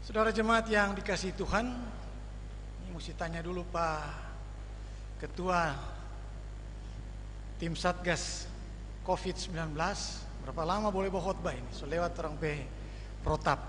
Saudara jemaat yang dikasihi Tuhan, ini mesti tanya dulu Pak Ketua Tim Satgas COVID-19, berapa lama boleh bawa khotbah ini? So lewat orang protap.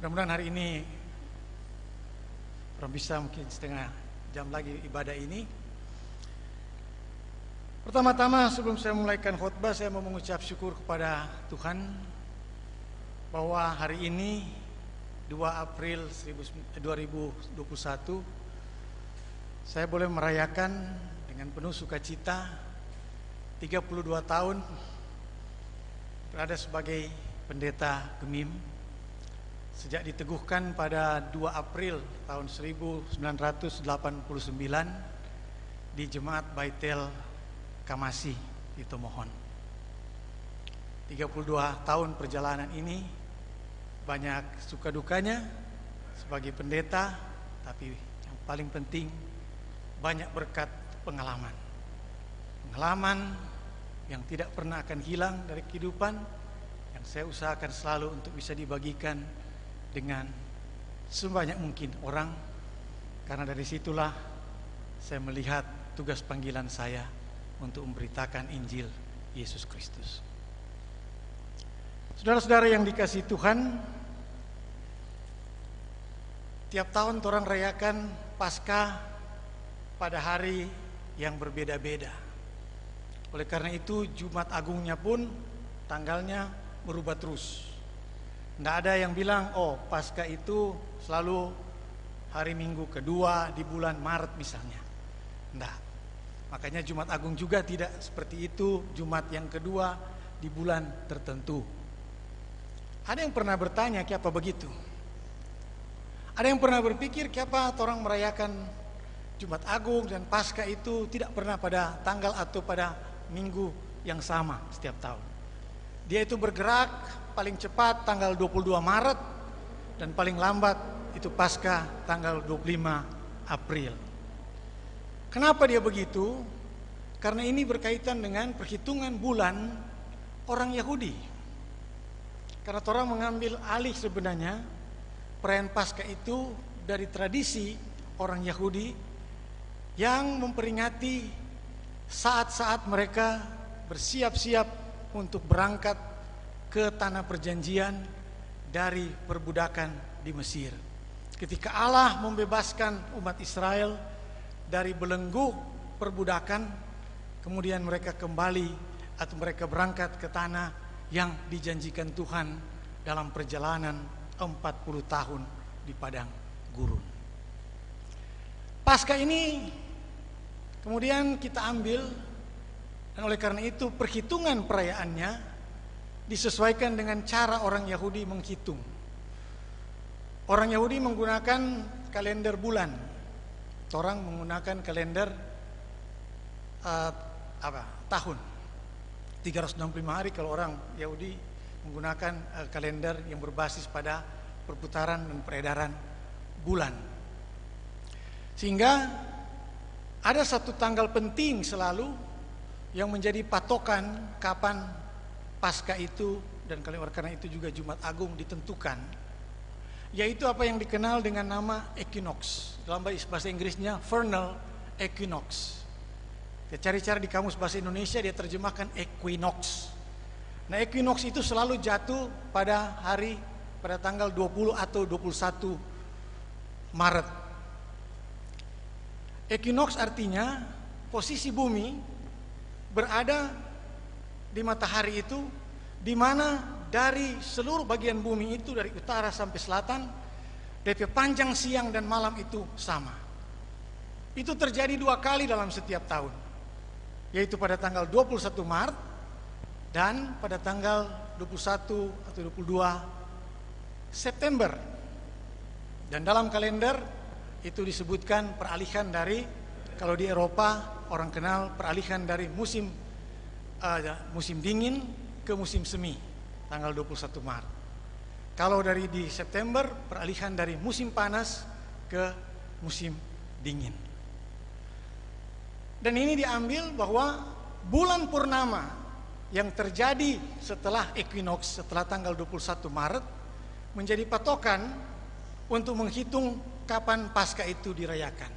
Mudah-mudahan hari ini orang bisa mungkin setengah jam lagi ibadah ini. Pertama-tama sebelum saya mulaikan khotbah, saya mau mengucap syukur kepada Tuhan bahwa hari ini 2 April 2021 saya boleh merayakan dengan penuh sukacita 32 tahun berada sebagai pendeta Gemim sejak diteguhkan pada 2 April tahun 1989 di Jemaat Baitel Kamasi di Tomohon. 32 tahun perjalanan ini banyak suka dukanya sebagai pendeta, tapi yang paling penting banyak berkat pengalaman. Pengalaman yang tidak pernah akan hilang dari kehidupan, yang saya usahakan selalu untuk bisa dibagikan dengan sebanyak mungkin orang, karena dari situlah saya melihat tugas panggilan saya untuk memberitakan Injil Yesus Kristus. Saudara-saudara yang dikasihi Tuhan, tiap tahun orang rayakan Paskah pada hari yang berbeda-beda. Oleh karena itu Jumat Agungnya pun tanggalnya berubah terus. Tidak ada yang bilang, oh Paskah itu selalu hari Minggu kedua di bulan Maret misalnya. Tidak. Makanya Jumat Agung juga tidak seperti itu, Jumat yang kedua di bulan tertentu. Ada yang pernah bertanya, kenapa begitu? Ada yang pernah berpikir, kenapa orang merayakan Jumat Agung dan Paskah itu tidak pernah pada tanggal atau pada minggu yang sama setiap tahun? Dia itu bergerak paling cepat tanggal 22 Maret dan paling lambat itu Paskah tanggal 25 April. Kenapa dia begitu? Karena ini berkaitan dengan perhitungan bulan orang Yahudi. Karena orang mengambil alih sebenarnya perayaan Paskah itu dari tradisi orang Yahudi yang memperingati saat-saat mereka bersiap-siap untuk berangkat ke tanah perjanjian dari perbudakan di Mesir. Ketika Allah membebaskan umat Israel dari belenggu perbudakan, kemudian mereka kembali atau mereka berangkat ke tanah yang dijanjikan Tuhan dalam perjalanan 40 tahun di padang gurun. Paskah ini kemudian kita ambil, dan oleh karena itu perhitungan perayaannya disesuaikan dengan cara orang Yahudi menghitung. Orang Yahudi menggunakan kalender bulan. Orang menggunakan kalender tahun 365 hari. Kalau orang Yahudi menggunakan kalender yang berbasis pada perputaran dan peredaran bulan. Sehingga ada satu tanggal penting selalu yang menjadi patokan kapan Paskah itu, dan karena itu juga Jumat Agung ditentukan, yaitu apa yang dikenal dengan nama equinox. Dalam bahasa Inggrisnya vernal equinox. Dia cari-cari di kamus bahasa Indonesia, dia terjemahkan equinox. Nah, equinox itu selalu jatuh pada tanggal 20 atau 21 Maret. Equinox artinya posisi bumi berada di matahari itu, di mana dari seluruh bagian bumi itu, dari utara sampai selatan, DP panjang siang dan malam itu sama. Itu terjadi 2 kali dalam setiap tahun, yaitu pada tanggal 21 Maret dan pada tanggal 21 atau 22 September. Dan dalam kalender itu disebutkan peralihan dari, kalau di Eropa orang kenal peralihan dari musim dingin ke musim semi, tanggal 21 Maret. Kalau di September, peralihan dari musim panas ke musim dingin. Dan ini diambil bahwa bulan purnama yang terjadi setelah equinox, setelah tanggal 21 Maret, menjadi patokan untuk menghitung kapan Paskah itu dirayakan.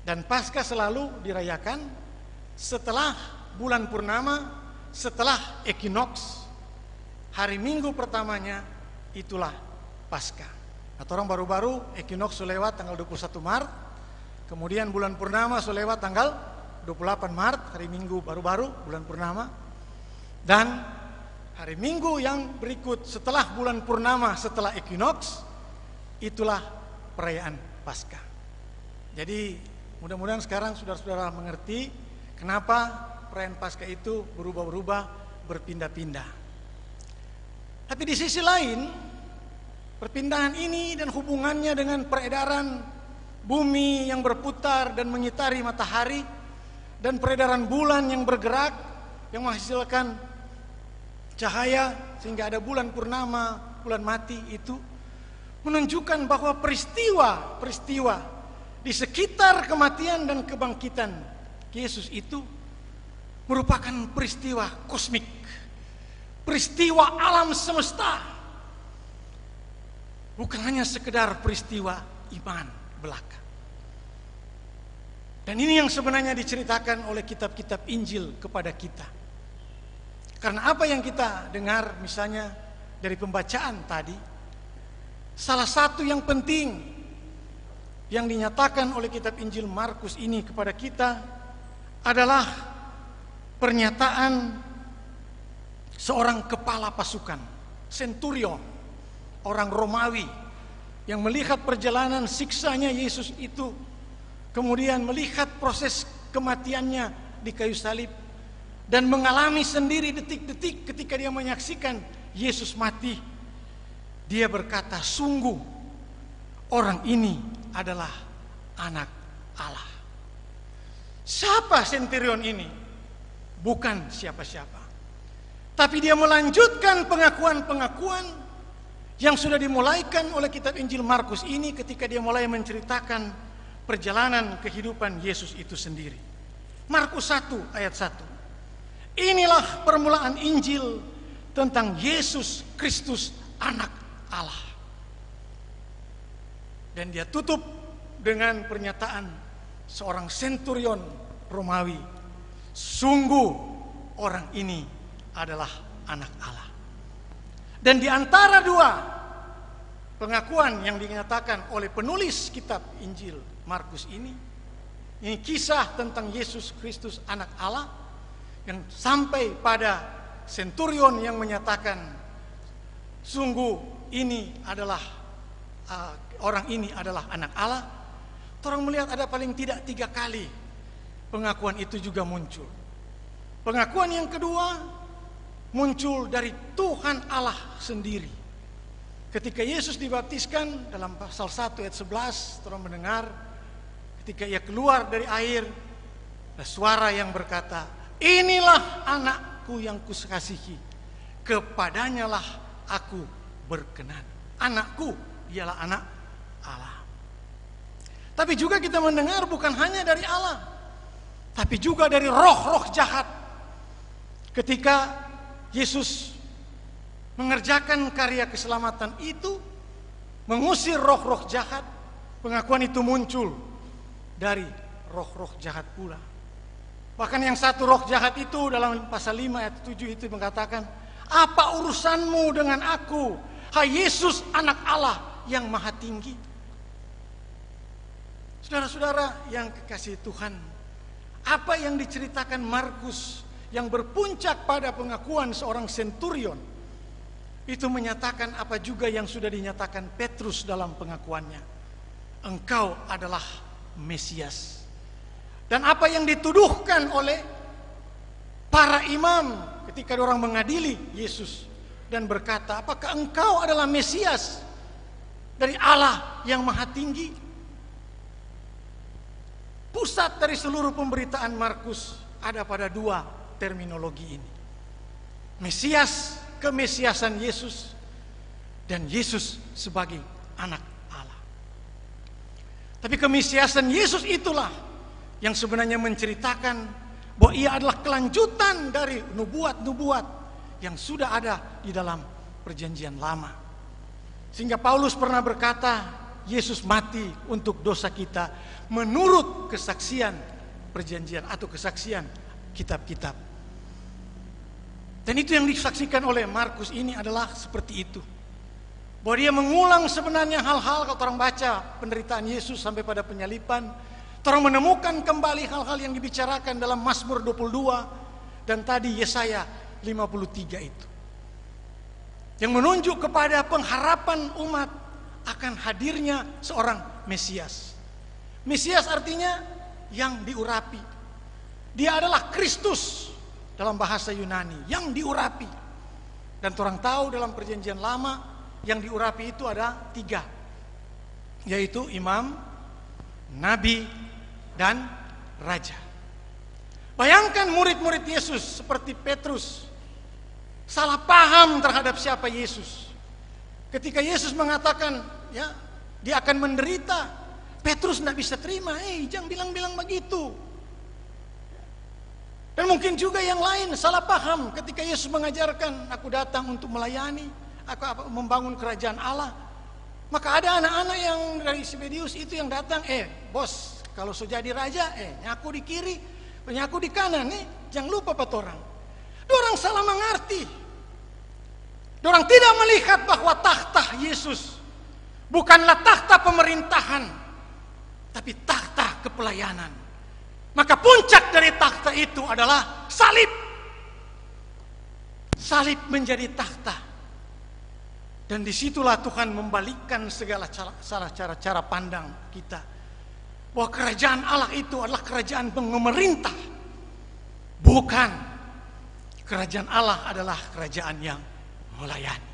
Dan Paskah selalu dirayakan setelah bulan purnama, setelah equinox, hari Minggu pertamanya itulah Paskah. Atau orang baru-baru equinox lewat tanggal 21 Maret, kemudian bulan purnama lewat tanggal 28 Maret, hari Minggu baru-baru bulan purnama. Dan hari Minggu yang berikut setelah bulan purnama, setelah equinox, itulah perayaan Paskah. Jadi mudah-mudahan sekarang saudara-saudara mengerti kenapa perayaan Paskah itu berubah-ubah, berpindah-pindah. Tapi di sisi lain, perpindahan ini dan hubungannya dengan peredaran bumi yang berputar dan mengitari matahari, dan peredaran bulan yang bergerak, yang menghasilkan cahaya sehingga ada bulan purnama, bulan mati, itu menunjukkan bahwa peristiwa di sekitar kematian dan kebangkitan Yesus itu merupakan peristiwa kosmik, peristiwa alam semesta, bukan hanya sekedar peristiwa iman belaka. Dan ini yang sebenarnya diceritakan oleh kitab-kitab Injil kepada kita. Karena apa yang kita dengar misalnya dari pembacaan tadi, salah satu yang penting yang dinyatakan oleh kitab Injil Markus ini kepada kita adalah pernyataan seorang kepala pasukan, centurion, orang Romawi yang melihat perjalanan siksanya Yesus itu, kemudian melihat proses kematiannya di kayu salib, dan mengalami sendiri detik-detik ketika dia menyaksikan Yesus mati. Dia berkata, sungguh orang ini adalah anak Allah. Siapa centurion ini? Bukan siapa-siapa, tapi dia melanjutkan pengakuan-pengakuan yang sudah dimulaikan oleh kitab Injil Markus ini ketika dia mulai menceritakan perjalanan kehidupan Yesus itu sendiri. Markus 1 ayat 1. Inilah permulaan Injil tentang Yesus Kristus anak Allah. Dan dia tutup dengan pernyataan seorang centurion Romawi, sungguh orang ini adalah anak Allah. Dan di antara dua pengakuan yang dinyatakan oleh penulis kitab Injil Markus ini kisah tentang Yesus Kristus anak Allah, yang sampai pada centurion yang menyatakan sungguh ini adalah orang ini adalah anak Allah. Orang melihat ada paling tidak 3 kali pengakuan itu juga muncul. Pengakuan yang kedua muncul dari Tuhan Allah sendiri. Ketika Yesus dibaptiskan dalam pasal 1 ayat 11, orang mendengar ketika ia keluar dari air, ada suara yang berkata, inilah anakku yang kukasihi, kepadanyalah aku berkenan. Anakku, dialah anak Allah. Tapi juga kita mendengar bukan hanya dari Allah, tapi juga dari roh-roh jahat. Ketika Yesus mengerjakan karya keselamatan itu, mengusir roh-roh jahat, pengakuan itu muncul dari roh-roh jahat pula. Bahkan yang satu roh jahat itu dalam pasal 5 ayat 7 itu mengatakan, apa urusanmu dengan aku, hai Yesus anak Allah yang maha tinggi? Saudara-saudara yang kekasih Tuhan, apa yang diceritakan Markus yang berpuncak pada pengakuan seorang centurion itu menyatakan apa juga yang sudah dinyatakan Petrus dalam pengakuannya. Engkau adalah Mesias. Dan apa yang dituduhkan oleh para imam ketika orang mengadili Yesus dan berkata, apakah engkau adalah Mesias dari Allah yang maha tinggi? Pusat dari seluruh pemberitaan Markus ada pada 2 terminologi ini. Mesias, kemesiasan Yesus, dan Yesus sebagai anak Allah. Tapi kemesiasan Yesus itulah yang sebenarnya menceritakan bahwa ia adalah kelanjutan dari nubuat-nubuat yang sudah ada di dalam perjanjian lama. Sehingga Paulus pernah berkata, Yesus mati untuk dosa kita menurut kesaksian perjanjian atau kesaksian kitab-kitab. Dan itu yang disaksikan oleh Markus ini adalah seperti itu. Bahwa dia mengulang sebenarnya hal-hal, kalau orang baca penderitaan Yesus sampai pada penyalipan, orang menemukan kembali hal-hal yang dibicarakan dalam Mazmur 22 dan tadi Yesaya 53 itu. Yang menunjuk kepada pengharapan umat akan hadirnya seorang Mesias. Mesias artinya yang diurapi. Dia adalah Kristus dalam bahasa Yunani, yang diurapi. Dan orang tahu dalam perjanjian lama yang diurapi itu ada 3, yaitu imam, nabi, dan raja. Bayangkan murid-murid Yesus seperti Petrus salah paham terhadap siapa Yesus. Ketika Yesus mengatakan, ya, dia akan menderita, Petrus tidak bisa terima. Jangan bilang-bilang begitu. Dan mungkin juga yang lain salah paham ketika Yesus mengajarkan, aku datang untuk melayani, aku membangun kerajaan Allah. Maka ada anak-anak yang dari Zebedius itu yang datang, bos, kalau sudah jadi raja, nyaku di kiri, nyaku di kanan, jangan lupa patorang. Dorang salah mengerti. Dorang tidak melihat bahwa takhta Yesus bukanlah takhta pemerintahan, tapi takhta kepelayanan. Maka puncak dari takhta itu adalah salib. Salib menjadi takhta. Dan disitulah Tuhan membalikkan segala cara pandang kita. Bahwa kerajaan Allah itu adalah kerajaan pemerintah. Bukan. Kerajaan Allah adalah kerajaan yang melayani.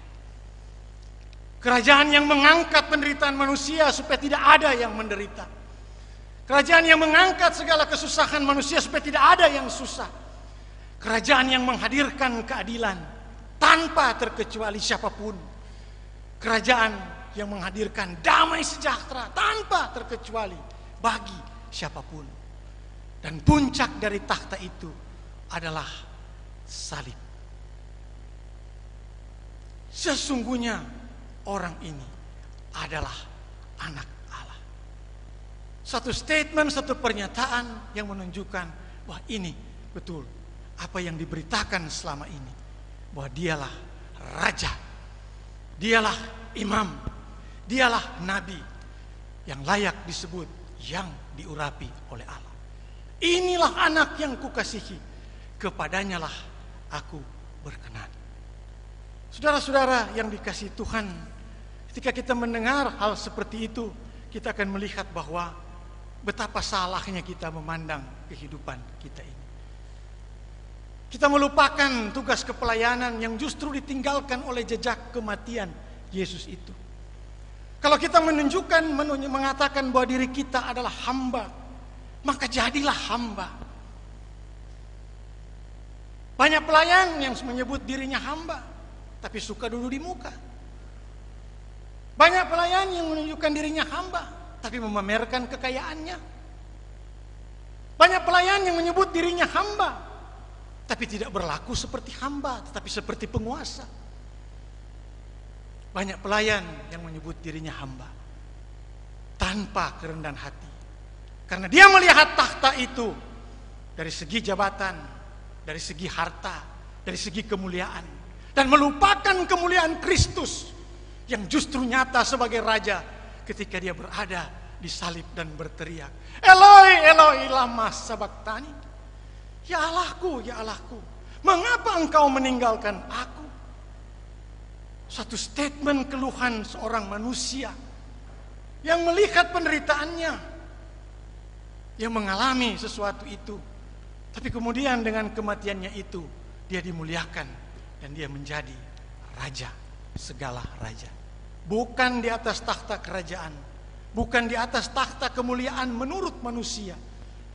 Kerajaan yang mengangkat penderitaan manusia supaya tidak ada yang menderita. Kerajaan yang mengangkat segala kesusahan manusia supaya tidak ada yang susah. Kerajaan yang menghadirkan keadilan tanpa terkecuali siapapun. Kerajaan yang menghadirkan damai sejahtera tanpa terkecuali bagi siapapun. Dan puncak dari takhta itu adalah salib. Sesungguhnya orang ini adalah anak Allah. Satu statement, satu pernyataan yang menunjukkan bahwa ini betul apa yang diberitakan selama ini. Bahwa dialah raja, dialah imam, dialah nabi yang layak disebut yang diurapi oleh Allah. Inilah anak yang kukasihi, kepadanyalah aku berkenan. Saudara-saudara yang dikasihi Tuhan, ketika kita mendengar hal seperti itu, kita akan melihat bahwa betapa salahnya kita memandang kehidupan kita ini. Kita melupakan tugas kepelayanan yang justru ditinggalkan oleh jejak kematian Yesus itu. Kalau kita mengatakan bahwa diri kita adalah hamba, maka jadilah hamba. Banyak pelayan yang menyebut dirinya hamba, tapi suka duduk di muka. Banyak pelayan yang menunjukkan dirinya hamba, tapi memamerkan kekayaannya. Banyak pelayan yang menyebut dirinya hamba, tapi tidak berlaku seperti hamba, tetapi seperti penguasa. Banyak pelayan yang menyebut dirinya hamba, tanpa kerendahan hati. Karena dia melihat takhta itu dari segi jabatan, dari segi harta, dari segi kemuliaan. Dan melupakan kemuliaan Kristus yang justru nyata sebagai raja ketika dia berada di salib dan berteriak, Eloi, Eloi, lama sabachthani. Ya Allahku, mengapa engkau meninggalkan aku? Satu statement keluhan seorang manusia yang melihat penderitaannya, yang mengalami sesuatu itu, tapi kemudian dengan kematiannya itu dia dimuliakan dan dia menjadi raja segala raja. Bukan di atas takhta kerajaan, bukan di atas takhta kemuliaan menurut manusia,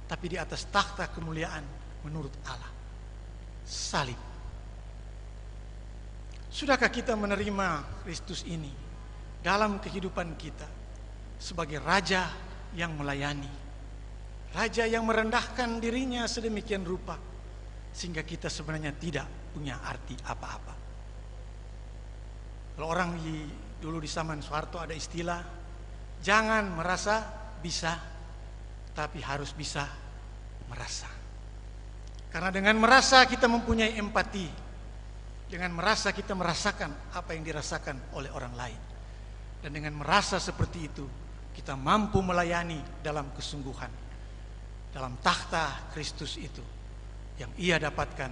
tapi di atas takhta kemuliaan menurut Allah. Salib. Sudahkah kita menerima Kristus ini dalam kehidupan kita sebagai raja yang melayani, Raja yang merendahkan dirinya sedemikian rupa sehingga kita sebenarnya tidak punya arti apa-apa. Kalau orang dulu di zaman Soeharto ada istilah, jangan merasa bisa, tapi harus bisa merasa. Karena dengan merasa kita mempunyai empati. Dengan merasa kita merasakan apa yang dirasakan oleh orang lain. Dan dengan merasa seperti itu, kita mampu melayani dalam kesungguhan. Dalam takhta Kristus itu yang ia dapatkan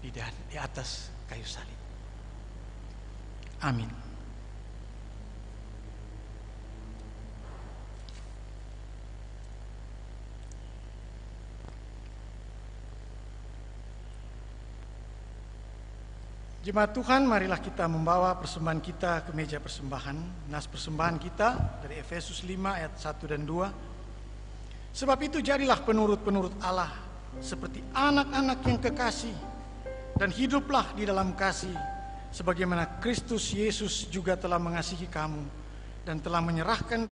di atas kayu salib. Amin. Jemaat Tuhan, marilah kita membawa persembahan kita ke meja persembahan. Nas persembahan kita dari Efesus 5 ayat 1 dan 2. Sebab itu jadilah penurut-penurut Allah seperti anak-anak yang kekasih, dan hiduplah di dalam kasih sebagaimana Kristus Yesus juga telah mengasihi kamu dan telah menyerahkan